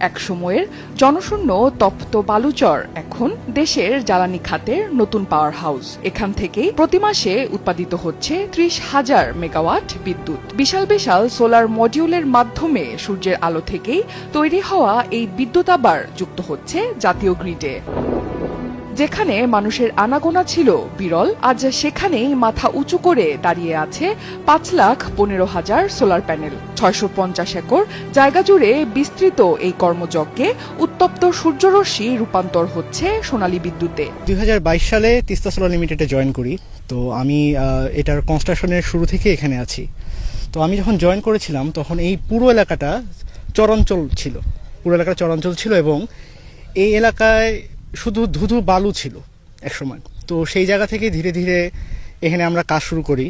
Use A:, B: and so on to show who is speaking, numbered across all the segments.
A: একসময়ের জনশূন্য তপ্ত বালুচর এখন দেশের জ্বালানি খাতের নতুন পাওয়ার হাউস। এখান থেকেই প্রতি মাসে উৎপাদিত হচ্ছে ৩০,০০০ মেগাওয়াট বিদ্যুৎ। বিশাল বিশাল সোলার মডিউলের মাধ্যমে সূর্যের আলো থেকেই তৈরি হওয়া এই বিদ্যুৎ আবার যুক্ত হচ্ছে জাতীয় গ্রিডে। যেখানে মানুষের আনাগোনা ছিল বিরল, আজ সেখানেই মাথা উঁচু করে দাঁড়িয়ে আছে ৫,১৫,০০০ সোলার প্যানেল। ৬৫০ একর জায়গা জুড়ে বিস্তৃত এই কর্মযজ্ঞে উত্তপ্ত সূর্যরশ্মি রূপান্তর হচ্ছে সোনালী বিদ্যুতে।
B: ২০২২ সালে তিস্তা সোলার লিমিটেডে জয়েন করি। তো আমি এটার কনস্ট্রাকশনের শুরু থেকে এখানে আছি। তো আমি যখন জয়েন করেছিলাম তখন এই পুরো এলাকাটা চরাঞ্চল ছিল এবং এই এলাকায় শুধু ধুধু বালু ছিল একসময়। তো সেই জায়গা থেকে ধীরে ধীরে এখানে আমরা কাজ শুরু করি।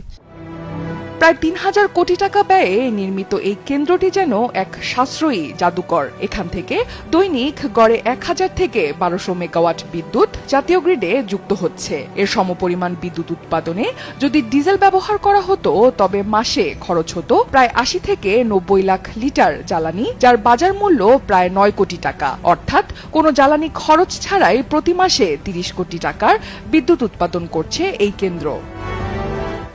A: প্রায় ৩,০০০ কোটি টাকা ব্যয়ে নির্মিত এই কেন্দ্রটি যেন এক সাশ্রয়ী জাদুকর। এখান থেকে দৈনিক গড়ে ১,০০০ থেকে ১২০০ মেগাওয়াট বিদ্যুৎ জাতীয় গ্রিডে যুক্ত হচ্ছে। এর সমপরিমাণ বিদ্যুৎ উৎপাদনে যদি ডিজেল ব্যবহার করা হতো তবে মাসে খরচ হতো প্রায় ৮০ থেকে ৯০ লাখ লিটার জ্বালানি, যার বাজার মূল্য প্রায় ৯ কোটি টাকা। অর্থাৎ কোনো জ্বালানি খরচ ছাড়াই প্রতি মাসে ৩০ কোটি টাকার বিদ্যুৎ উৎপাদন করছে এই কেন্দ্র।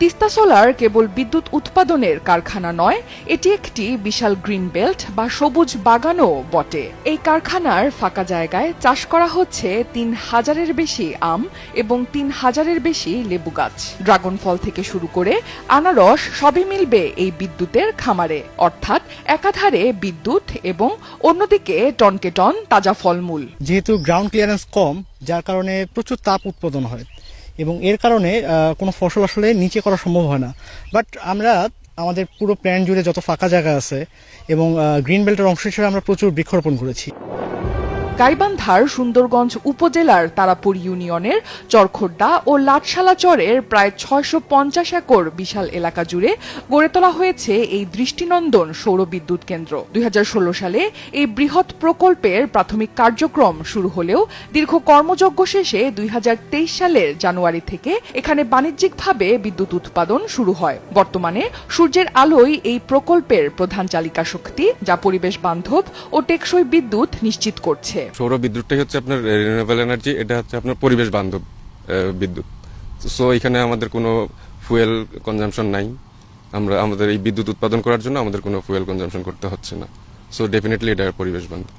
A: তিস্তা সোলার কেবল বিদ্যুৎ উৎপাদনের কারখানা নয়, এটি একটি বিশাল গ্রিন বেল্ট বা সবুজ বাগানও বটে। এই কারখানার ফাঁকা জায়গায় চাষ করা হচ্ছে ৩,০০০-এর বেশি আম এবং ৩,০০০-এর বেশি লেবু গাছ। ড্রাগন ফল থেকে শুরু করে আনারস সবই মিলবে এই বিদ্যুতের খামারে। অর্থাৎ একাধারে বিদ্যুৎ এবং অন্যদিকে টনকে টন তাজা ফলমূল।
B: যেহেতু গ্রাউন্ড ক্লিয়ারেন্স কম, যার কারণে প্রচুর তাপ উৎপাদন হয় এবং এর কারণে কোনো ফসল আসলে নিচে করা সম্ভব হয় না। বাট আমরা আমাদের পুরো প্ল্যান জুড়ে যত ফাঁকা জায়গা আছে এবং গ্রিন বেল্টের অংশ হিসেবে আমরা প্রচুর বৃক্ষরোপণ করেছি।
A: গাইবান্ধার সুন্দরগঞ্জ উপজেলার তারাপুর ইউনিয়নের চরখোড্ডা ও লাটশালা চরের প্রায় ৬৫০ একর বিশাল এলাকা জুড়ে গড়ে তোলা হয়েছে এই দৃষ্টিনন্দন সৌর বিদ্যুৎ কেন্দ্র। ২০১৬ সালে এই বৃহৎ প্রকল্পের প্রাথমিক কার্যক্রম শুরু হলেও দীর্ঘ কর্মযজ্ঞ শেষে ২০২৩ সালের জানুয়ারি থেকে এখানে বাণিজ্যিকভাবে বিদ্যুৎ উৎপাদন শুরু হয়। বর্তমানে সূর্যের আলোই এই প্রকল্পের প্রধান চালিকা শক্তি, যা পরিবেশ বান্ধব ও টেকসই বিদ্যুৎ নিশ্চিত করছে।
C: সৌর বিদ্যুৎটাই হচ্ছে আপনার রিনিউয়েবল এনার্জি, এটা হচ্ছে আপনার পরিবেশ বান্ধব বিদ্যুৎ। সো এখানে আমাদের কোনো ফুয়েল কনজাম্পশন নাই। আমরা আমাদের এই বিদ্যুৎ উৎপাদন করার জন্য আমাদের কোনো ফুয়েল কনজাম্পশন করতে হচ্ছে না। সো ডেফিনেটলি এটা পরিবেশ বান্ধব।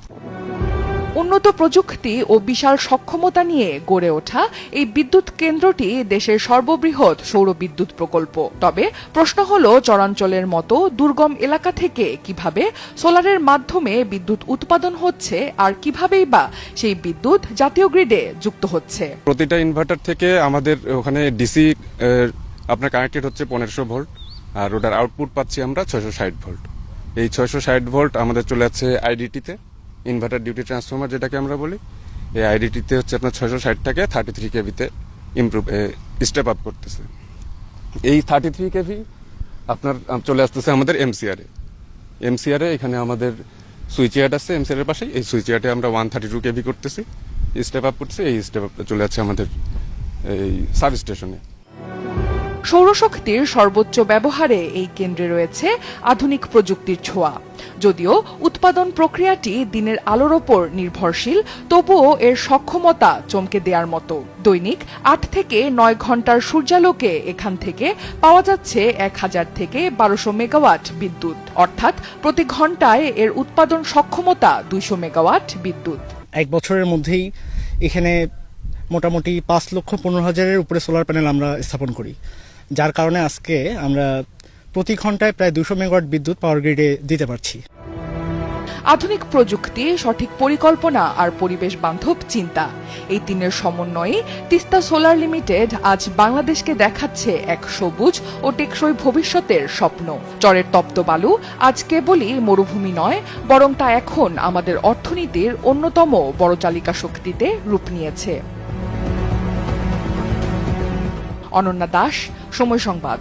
A: উন্নত প্রযুক্তি ও বিশাল সক্ষমতা নিয়ে গড়ে ওঠা এই বিদ্যুৎ কেন্দ্রটি দেশের সর্ববৃহৎ সৌর বিদ্যুৎ প্রকল্প। তবে প্রশ্ন হলো, চরাঞ্চলের মতো দুর্গম এলাকা থেকে কিভাবে সোলারের মাধ্যমে বিদ্যুৎ উৎপাদন হচ্ছে আর কিভাবেই বা সেই বিদ্যুৎ জাতীয় গ্রিডে যুক্ত হচ্ছে।
C: প্রতিটা ইনভার্টার থেকে আমাদের ওখানে ডিসি আপনার কানেক্টেড হচ্ছে ১৫০০ ভোল্ট, আর ওটার আউটপুট পাচ্ছি আমরা ৬৬০ ভোল্ট। এই ৬৬০ ভোল্ট আমাদের চলে যাচ্ছে আইডিটিতে, ইনভার্টার ডিউটি ট্রান্সফরমার যেটাকে আমরা বলি। এই আইডিটিতে হচ্ছে আপনার ৬৬০টাকে 33 কেভিতে স্টেপ আপ করতেছে। এই 33 কেভি আপনার চলে আসতেছে আমাদের এমসিআরে। এখানে আমাদের সুইচ ইয়ার্ড আছে এমসিআর এর পাশে। এই সুইচ ইয়ার্ডে আমরা 132 কেভি করতেছি, স্টেপ আপ করতেছি। এই স্টেপ আপ চলে যাচ্ছে আমাদের এই সাব স্টেশনে।
A: সৌরশক্তির সর্বোচ্চ ব্যবহারে এই কেন্দ্রে রয়েছে আধুনিক প্রযুক্তির ছোঁয়া। যদিও উৎপাদন প্রক্রিয়াটি দিনের আলোর ওপর নির্ভরশীল, তবুও এর সক্ষমতা চমকে দেওয়ার মতো। দৈনিক ৮ থেকে ৯ ঘন্টার সূর্যালোকে এখান থেকে পাওয়া যাচ্ছে ১,০০০ থেকে ১২০০ মেগাওয়াট বিদ্যুৎ। অর্থাৎ প্রতি ঘন্টায় এর উৎপাদন সক্ষমতা ২০০ মেগাওয়াট বিদ্যুৎ।
B: এক বছরের মধ্যেই এখানে মোটামুটি ৫,১৫,০০০-এর উপরে সোলার প্যানেল আমরা স্থাপন করি, যার কারণে আজকে আমরা প্রতি ঘন্টায় প্রায় ২০০ মেগাওয়াট বিদ্যুৎ পাওয়ার গ্রিডে দিতে পারছি।
A: আধুনিক প্রযুক্তি, সঠিক পরিকল্পনা আর পরিবেশ বান্ধব চিন্তা, এই তিনের সমন্বয়ে তিস্তা সোলার লিমিটেড আজ বাংলাদেশকে দেখাচ্ছে এক সবুজ ও টেকসই ভবিষ্যতের স্বপ্ন। চরের তপ্ত বালু আজ কেবলই মরুভূমি নয়, বরং তা এখন আমাদের অর্থনীতির অন্যতম বড় চালিকা শক্তিতে রূপ নিয়েছে। অনন্যা দাস, সময় সংবাদ।